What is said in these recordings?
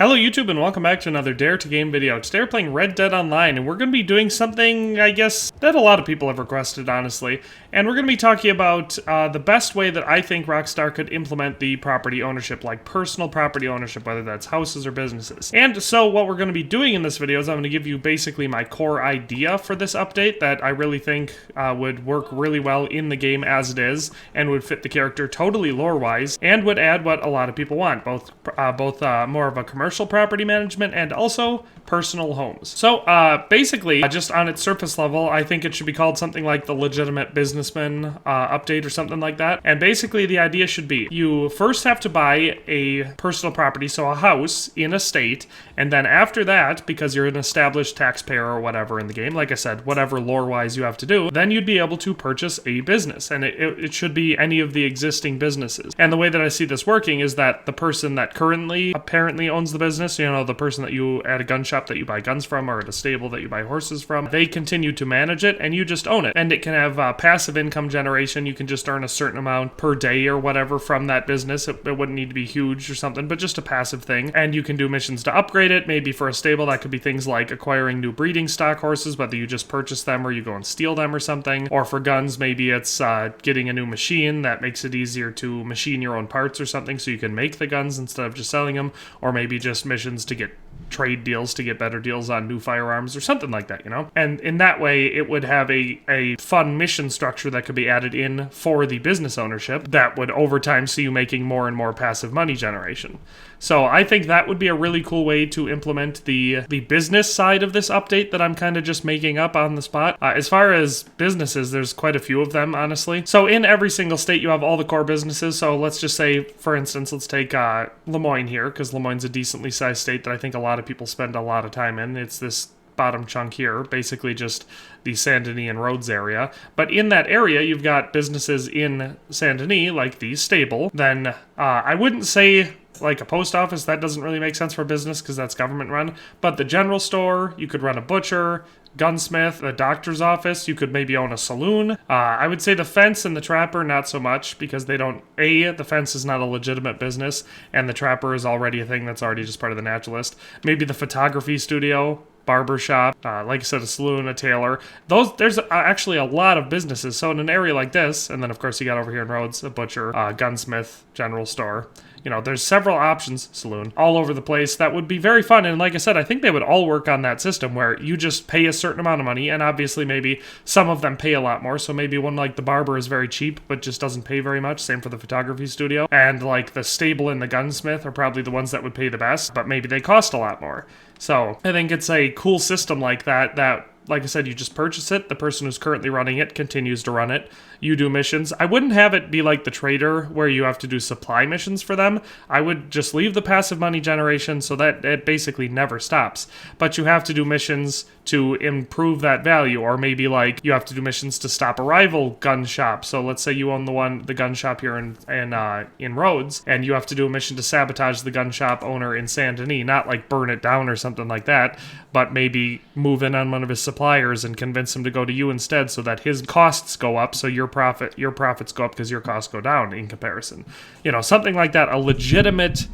Hello YouTube and welcome back to another Dare to Game video. Today we're playing Red Dead Online and we're going to be doing something, I guess, that a lot of people have requested, honestly. And we're going to be talking about the best way that I think Rockstar could implement the property ownership, like personal property ownership, whether that's houses or businesses. And so what we're going to be doing in this video is I'm going to give you basically my core idea for this update that I really think would work really well in the game as it is and would fit the character totally lore-wise and would add what a lot of people want, both more of a commercial property management and also personal homes. So basically, just on its surface level, I think it should be called something like the Legitimate Businessman update or something like that. And basically the idea should be you first have to buy a personal property, so a house in a state, and then after that, because you're an established taxpayer or whatever in the game, like I said, whatever lore-wise you have to do, then you'd be able to purchase a business, and it should be any of the existing businesses. And the way that I see this working is that the person that currently apparently owns the business, you know, the person that you at a gun shop that you buy guns from or at a stable that you buy horses from, they continue to manage it and you just own it. And it can have passive income generation. You can just earn a certain amount per day or whatever from that business. It wouldn't need to be huge or something, but just a passive thing. And you can do missions to upgrade it. Maybe for a stable, that could be things like acquiring new breeding stock horses, whether you just purchase them or you go and steal them or something. Or for guns, maybe it's getting a new machine that makes it easier to machine your own parts or something so you can make the guns instead of just selling them. Or maybe just missions to get trade deals to get better deals on new firearms or something like that, you know? And in that way, it would have a fun mission structure that could be added in for the business ownership that would over time see you making more and more passive money generation. So I think that would be a really cool way to implement the business side of this update that I'm kind of just making up on the spot. As far as businesses, there's quite a few of them, honestly. So in every single state, you have all the core businesses. So let's just say, for instance, let's take Lemoyne here, because Lemoyne's a decently sized state that I think a lot of people spend a lot of time in. It's this bottom chunk here, basically just the Saint Denis and Rhodes area. But in that area, you've got businesses in Saint Denis, like the stable. Then I wouldn't say like a post office, that doesn't really make sense for business because that's government run. But the general store, you could run a butcher, gunsmith, a doctor's office, you could maybe own a saloon. I would say the fence and the trapper, not so much, because they don't, the fence is not a legitimate business, and the trapper is already a thing that's already just part of the Naturalist. Maybe the photography studio, barber shop, like I said, a saloon, a tailor. There's actually a lot of businesses. So in an area like this, and then of course you got over here in Rhodes, a butcher, gunsmith, general store. You know, there's several options, saloon, all over the place that would be very fun. And like I said, I think they would all work on that system where you just pay a certain amount of money, and obviously maybe some of them pay a lot more. So maybe one like the barber is very cheap, but just doesn't pay very much. Same for the photography studio. And like the stable and the gunsmith are probably the ones that would pay the best, but maybe they cost a lot more. So I think it's a cool system like that, like I said, you just purchase it. The person who's currently running it continues to run it. You do missions. I wouldn't have it be like the trader where you have to do supply missions for them. I would just leave the passive money generation so that it basically never stops. But you have to do missions to improve that value, or maybe like you have to do missions to stop a rival gun shop. So let's say you own the gun shop here in Rhodes, and you have to do a mission to sabotage the gun shop owner in Saint Denis, not like burn it down or something like that, but maybe move in on one of his suppliers and convince him to go to you instead so that his costs go up, so your profits go up because your costs go down in comparison. You know, something like that, a legitimate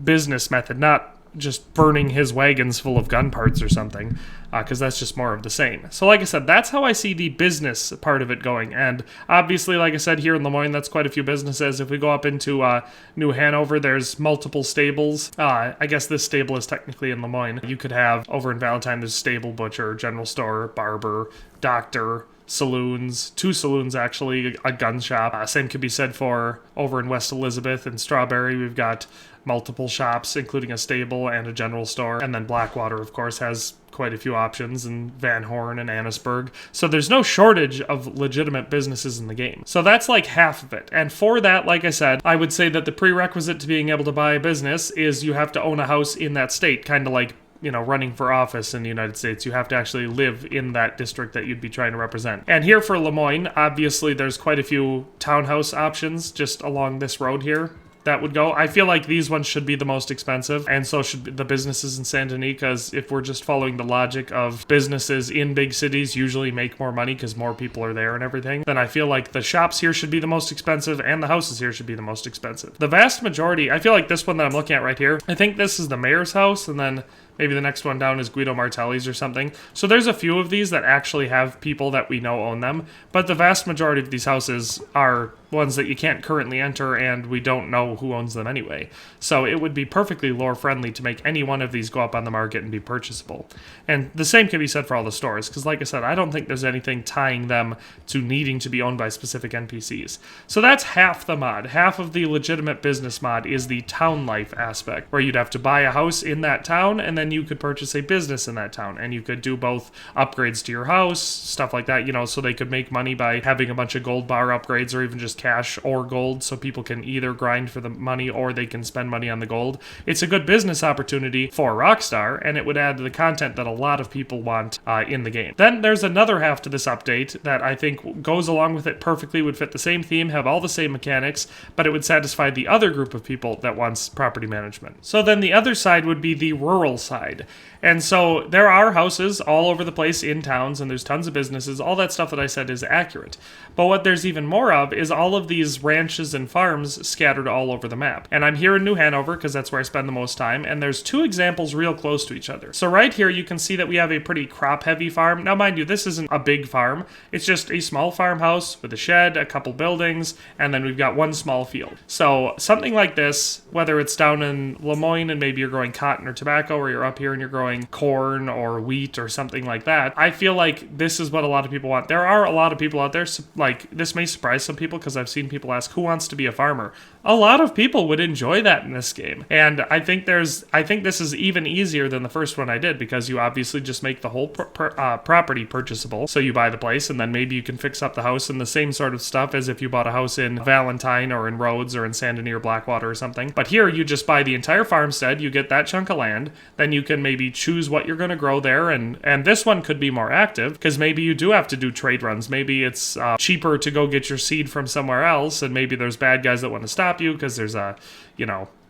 business method, not just burning his wagons full of gun parts or something, because that's just more of the same. So like I said, that's how I see the business part of it going. And obviously, like I said, here in Lemoyne, that's quite a few businesses. If we go up into New Hanover, there's multiple stables. I guess this stable is technically in Lemoyne. You could have, over in Valentine, there's stable, butcher, general store, barber, doctor, saloons, 2 saloons actually, a gun shop. Same could be said for over in West Elizabeth and Strawberry. We've got multiple shops, including a stable and a general store. And then Blackwater, of course, has quite a few options, and Van Horn and Annisburg. So there's no shortage of legitimate businesses in the game. So that's like half of it. And for that, like I said, I would say that the prerequisite to being able to buy a business is you have to own a house in that state, kind of like, you know, running for office in the United States. You have to actually live in that district that you'd be trying to represent. And here for Lemoyne, obviously there's quite a few townhouse options just along this road here. that would go. I feel like these ones should be the most expensive, and so should the businesses in Saint Denis, because if we're just following the logic of businesses in big cities usually make more money because more people are there and everything, then I feel like the shops here should be the most expensive and the houses here should be the most expensive. The vast majority, I feel like this one that I'm looking at right here, I think this is the mayor's house, and then maybe the next one down is Guido Martelli's or something. So there's a few of these that actually have people that we know own them, but the vast majority of these houses are ones that you can't currently enter, and we don't know who owns them anyway. So it would be perfectly lore friendly to make any one of these go up on the market and be purchasable. And the same can be said for all the stores, because like I said, I don't think there's anything tying them to needing to be owned by specific NPCs. So that's half the mod. Half of the legitimate business mod is the town life aspect, where you'd have to buy a house in that town, and then you could purchase a business in that town, and you could do both upgrades to your house, stuff like that, so they could make money by having a bunch of gold bar upgrades, or even just cash or gold, so people can either grind for the money or they can spend money on the gold. It's a good business opportunity for Rockstar, and it would add to the content that a lot of people want in the game. Then there's another half to this update that I think goes along with it perfectly, would fit the same theme, have all the same mechanics, but it would satisfy the other group of people that wants property management. So then the other side would be the rural side. And so there are houses all over the place in towns, and there's tons of businesses. All that stuff that I said is accurate. But what there's even more of is all of these ranches and farms scattered all over the map. And I'm here in New Hanover because that's where I spend the most time, and there's two examples real close to each other. So right here you can see that we have a pretty crop-heavy farm. Now mind you, this isn't a big farm. It's just a small farmhouse with a shed, a couple buildings, and then we've got one small field. So something like this, whether it's down in Lemoyne and maybe you're growing cotton or tobacco, or you're up here and you're growing corn or wheat or something like that, I feel like this is what a lot of people want. There are a lot of people out there, like this may surprise some people because I've seen people ask who wants to be a farmer. A lot of people would enjoy that in this game, and I think this is even easier than the first one I did, because you obviously just make the whole property purchasable. So you buy the place, and then maybe you can fix up the house and the same sort of stuff as if you bought a house in Valentine or in Rhodes or in Saint Denis or Blackwater or something. But here you just buy the entire farmstead, you get that chunk of land, then you can maybe choose what you're going to grow there, and this one could be more active because maybe you do have to do trade runs. Maybe it's cheaper to go get your seed from somewhere else, and maybe there's bad guys that want to stop you because there's a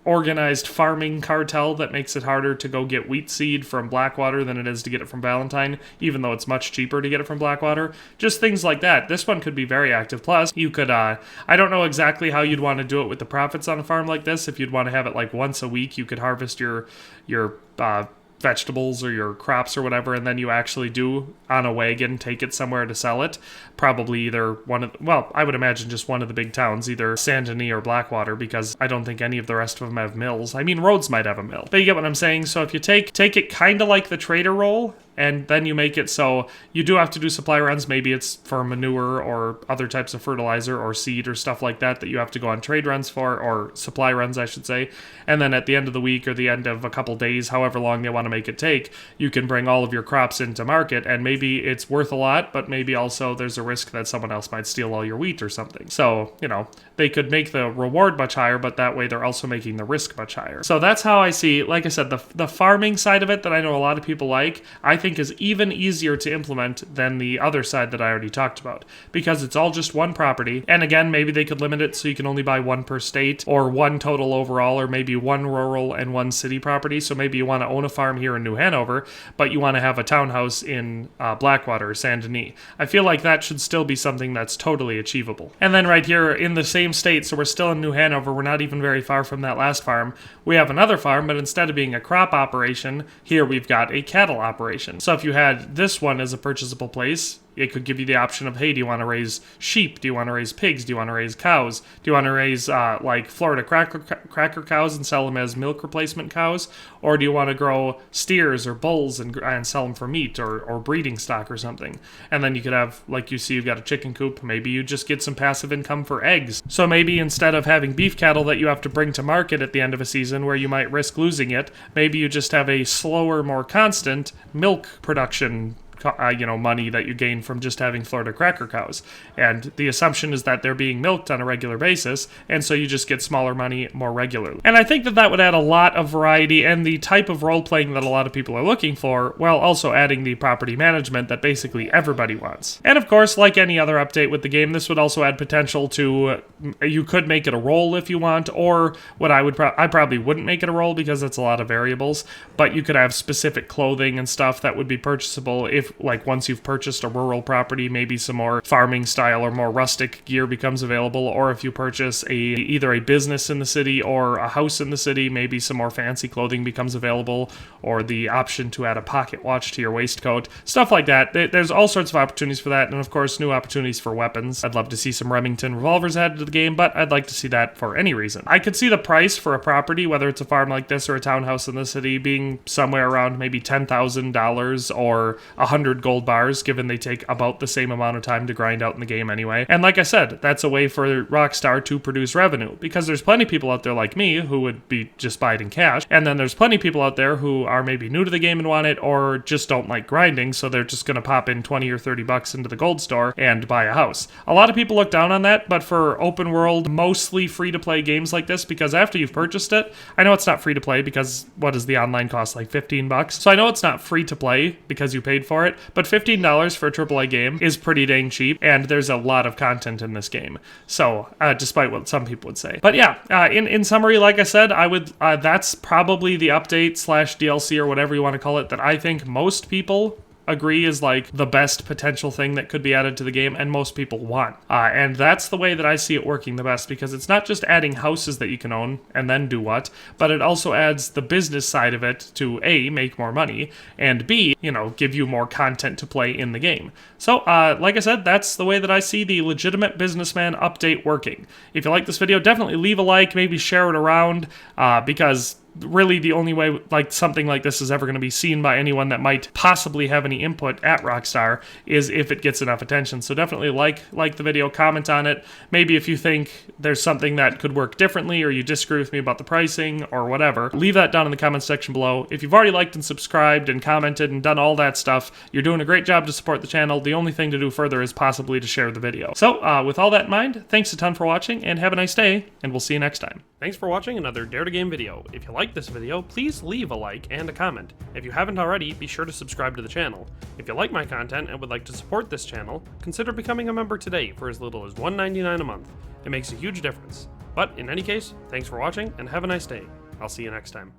organized farming cartel that makes it harder to go get wheat seed from Blackwater than it is to get it from Valentine, even though it's much cheaper to get it from Blackwater. Just things like that. This one could be very active. Plus, you could, I don't know exactly how you'd want to do it with the profits on a farm like this. If you'd want to have it like once a week, you could harvest your vegetables or your crops or whatever, and then you actually do on a wagon take it somewhere to sell it. Probably either I would imagine just one of the big towns, either Saint Denis or Blackwater, because I don't think any of the rest of them have mills. I mean, Rhodes might have a mill, but you get what I'm saying. So if you take it kind of like the trader role, and then you make it so you do have to do supply runs. Maybe it's for manure or other types of fertilizer or seed or stuff like that you have to go on trade runs for, or supply runs, I should say. And then at the end of the week or the end of a couple days, however long they want to make it take, you can bring all of your crops into market, and maybe it's worth a lot, but maybe also there's a risk that someone else might steal all your wheat or something. So, they could make the reward much higher, but that way they're also making the risk much higher. So that's how I see, like I said, the farming side of it that I know a lot of people like, I think is even easier to implement than the other side that I already talked about, because it's all just one property. And again, maybe they could limit it so you can only buy one per state, or one total overall, or maybe one rural and one city property. So maybe you want to own a farm here in New Hanover, but you want to have a townhouse in Blackwater or Saint Denis. I feel like that should still be something that's totally achievable. And then right here in the same state, so we're still in New Hanover, we're not even very far from that last farm, we have another farm, but instead of being a crop operation, here we've got a cattle operation. So if you had this one as a purchasable place, it could give you the option of, hey, do you want to raise sheep? Do you want to raise pigs? Do you want to raise cows? Do you want to raise like Florida cracker cows and sell them as milk replacement cows? Or do you want to grow steers or bulls and sell them for meat or breeding stock or something? And then you could have, like you see, you've got a chicken coop. Maybe you just get some passive income for eggs. So maybe instead of having beef cattle that you have to bring to market at the end of a season where you might risk losing it, maybe you just have a slower, more constant milk production money that you gain from just having Florida cracker cows. And the assumption is that they're being milked on a regular basis, and so you just get smaller money more regularly. And I think that that would add a lot of variety and the type of role-playing that a lot of people are looking for, while also adding the property management that basically everybody wants. And of course, like any other update with the game, this would also add potential to, you could make it a role if you want, or what I probably wouldn't make it a role because it's a lot of variables, but you could have specific clothing and stuff that would be purchasable if, like, once you've purchased a rural property, maybe some more farming style or more rustic gear becomes available, or if you purchase either a business in the city or a house in the city, maybe some more fancy clothing becomes available, or the option to add a pocket watch to your waistcoat, stuff like that. There's all sorts of opportunities for that, and of course new opportunities for weapons. I'd love to see some Remington revolvers added to the game, but I'd like to see that for any reason. I could see the price for a property, whether it's a farm like this or a townhouse in the city, being somewhere around maybe $10,000 or 100 gold bars, given they take about the same amount of time to grind out in the game anyway. And like I said, that's a way for Rockstar to produce revenue, because there's plenty of people out there like me who would be just buy it in cash, and then there's plenty of people out there who are maybe new to the game and want it, or just don't like grinding, so they're just going to pop in 20 or 30 bucks into the gold store and buy a house. A lot of people look down on that, but for open world, mostly free-to-play games like this, because after you've purchased it, I know it's not free-to-play because what does the online cost, like 15 bucks? So I know it's not free-to-play because you paid for it, but $15 for a AAA game is pretty dang cheap, and there's a lot of content in this game. So, despite what some people would say. But yeah, in summary, like I said, that's probably the update slash DLC or whatever you want to call it that I think most people agree is like the best potential thing that could be added to the game, and most people want. And that's the way that I see it working the best, because it's not just adding houses that you can own and then do what, but it also adds the business side of it to A, make more money, and B, give you more content to play in the game. So, like I said, that's the way that I see the Legitimate Businessman update working. If you like this video, definitely leave a like, maybe share it around, because really the only way something like this is ever going to be seen by anyone that might possibly have any input at Rockstar is if it gets enough attention. So definitely like the video, comment on it. Maybe if you think there's something that could work differently, or you disagree with me about the pricing or whatever, leave that down in the comments section below. If you've already liked and subscribed and commented and done all that stuff, you're doing a great job to support the channel. The only thing to do further is possibly to share the video. So with all that in mind, thanks a ton for watching, and have a nice day, and we'll see you next time. Thanks for watching another Dare to Game video. If you like this video, please leave a like and a comment. If you haven't already, be sure to subscribe to the channel. If you like my content and would like to support this channel, consider becoming a member today for as little as $1.99 a month. It makes a huge difference. But in any case, thanks for watching and have a nice day. I'll see you next time.